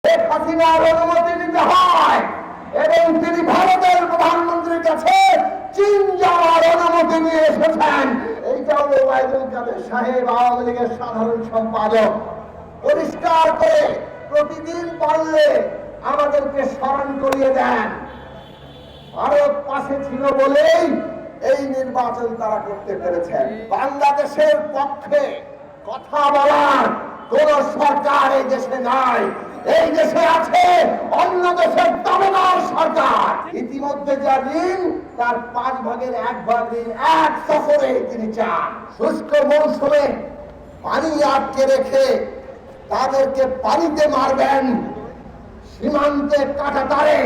শেখ হাসিনার অনুমতি নিতে হয় এবং তিনি ভারতের প্রধানমন্ত্রীর কাছে চীন যাওয়ার অনুমতি নিয়ে এসেছেন। এইটাও ওবায়দুল কাদের সাহেব আওয়ামী লীগের সাধারণ সম্পাদক পরিষ্কার করে প্রতিদিন পারলে আমাদেরকে স্মরণ করিয়ে দেন। ভারত পাশে ছিল বলেই এই নির্বাচন তারা করতে পেরেছেন। বাংলাদেশের পক্ষে কথা বলার কোন সরকার এই দেশে নাই। এই দেশে আছে অন্য দেশের দামেদার সরকার। ইতিমধ্যে যা ঋণ তার 1/5 ঋণ এক সফরে তিনি চান। শুষ্ক মৌসুমে পানি আটকে রেখে তাদেরকে পানিতে মারবেন, সীমান্তে কাঁটাতারে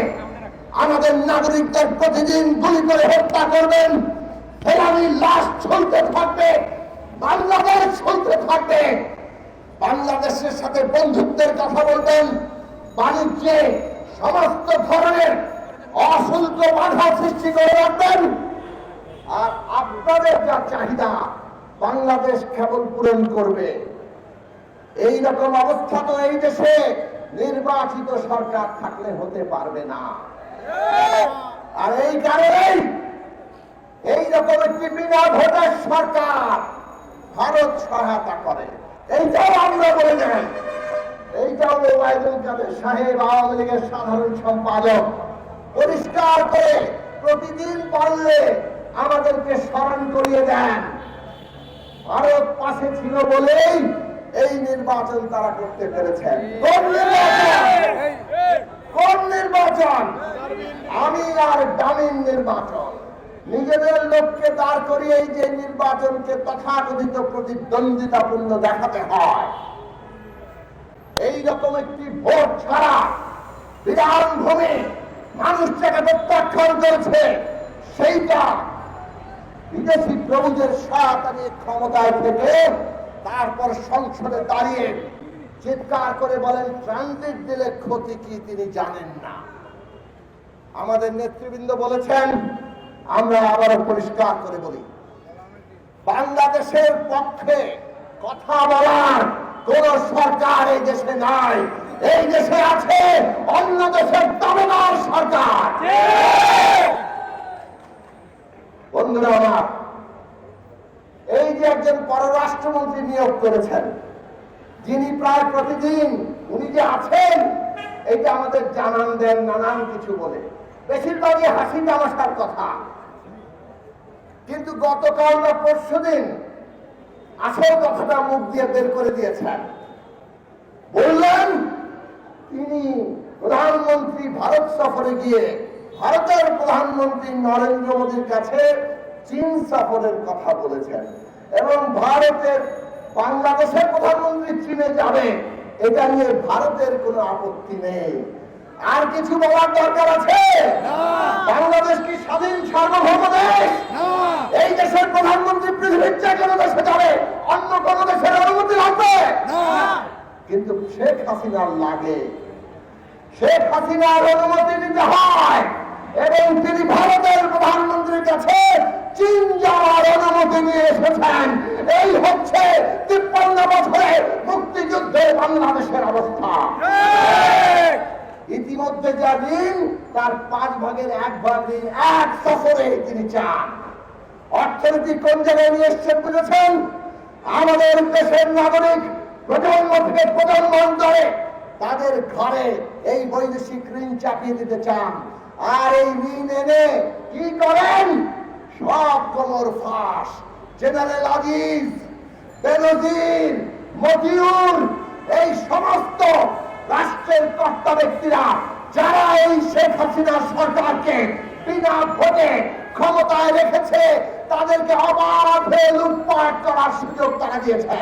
আমাদের নাগরিকদের প্রতিদিন গুলি করে হত্যা করবেন, ফেরানি লাশ চলতে থাকবে, বাংলাদেশ চলতে থাকবে। বাংলাদেশের সাথে বন্ধুত্বের কথা বলবেন, বাণিজ্যে সমস্ত ধরনের অশুল্ক বাধা সৃষ্টি করে রাখবেন। আর আপনাদের যা চাহিদা বাংলাদেশ কেবল পূরণ করবে। এই রকম অবস্থা তো এই দেশে নির্বাচিত সরকার থাকলে হতে পারবে না। আর এই কারণেই এইরকম একটি বিনা ভোটের সরকার ভারত সহায়তা করে। এইটাও আমরা বলে যাই, এইটাও ওবায়দুল কাদের সাহেব আওয়ামী লীগের সাধারণ সম্পাদক পরিষ্কার করে প্রতিদিন পারলে আমাদেরকে স্মরণ করিয়ে দেন। ভারত পাশে ছিল বলেই এই নির্বাচন তারা করতে পেরেছেন। কোন নির্বাচন? আমি আর ডামিন নির্বাচন। নিজেদের লোককে দাঁড় করিয়ে এই যে নির্বাচনকে তথাকথিত প্রতিদ্বন্দ্বিতাপূর্ণ দেখাতে হয়, এই রকম একটি ভোট ছাড়া বিধানভূমি মানুষ যাকে প্রত্যাখ্যান করেছে, সেইটা বিদেশি প্রভুদের সহায়তা নিয়ে ক্ষমতায় থেকে তারপর সংসদে দাঁড়িয়ে চিৎকার করে বলেন ট্রানজিট দিলে ক্ষতি কি তিনি জানেন না। আমাদের নেতৃবৃন্দ বলেছেন, আমরা আবারও পরিষ্কার করে বলি, বাংলাদেশের পক্ষে কথা বলার কোন সরকার এই দেশে নাই। এই দেশে আছে অন্য দেশের দামেদার সরকার। বন্ধুরা আমার, এই যে একজন পররাষ্ট্রমন্ত্রী নিয়োগ করেছেন, যিনি প্রায় প্রতিদিন উনি যে আছেন এটা আমাদের জানান দেন নানান কিছু বলে, বেশিরভাগই হাসি তামাশার কথা। কিন্তু গতকাল বা পরশুদিন আসল কথাটা মুখ দিয়ে বের করে দিয়েছেন। বললেন তিনি প্রধানমন্ত্রী ভারত সফরে গিয়ে ভারতের প্রধানমন্ত্রী নরেন্দ্র মোদীর কাছে চীন সফরের কথা বলেছেন এবং ভারতের বাংলাদেশের প্রধানমন্ত্রী চীনে যাবে এটা নিয়ে ভারতের কোনো আপত্তি নেই। আর কিছু বলার দরকার আছে? বাংলাদেশ কি স্বাধীন সার্বভৌম দেশ? এই দেশের প্রধানমন্ত্রী পৃথিবীর যে কোনো দেশে যাবে, অন্য কোন দেশের অনুমতি লাগবে? কিন্তু শেখ হাসিনার লাগে। শেখ হাসিনার অনুমতি নিতে হয় এবং তিনি ভারতের প্রধানমন্ত্রীর কাছে চীন যাওয়ার অনুমতি নিয়ে এসেছেন। এই হচ্ছে 53 বছরে মুক্তিযুদ্ধে বাংলাদেশের অবস্থা। ইতিমধ্যে যা ঋণ তার 1/5 ঋণ এক সফরে তিনি চান। অর্থনীতি কোন জায়গায় নিয়ে এসছেন বুঝেছেন? আমাদের দেশের নাগরিক প্রজন্ম থেকে প্রজন্ম ধরে তাদের ঘরে এই বৈদেশিক ঋণ চাপিয়ে দিতে চান। আর এই ঋণ এনে কি করেন? সব কোমর ফাঁস। জেনারেল আজিজ, বেনজির, মতিউর, এই সমস্ত রাষ্ট্রের কর্তা ব্যক্তিরা যারা এই শেখ হাসিনা সরকারকে বিনা ভোটে ক্ষমতায় রেখেছে, তাদেরকে অবাধে লুটপাট করার সুযোগ তারা দিয়েছে।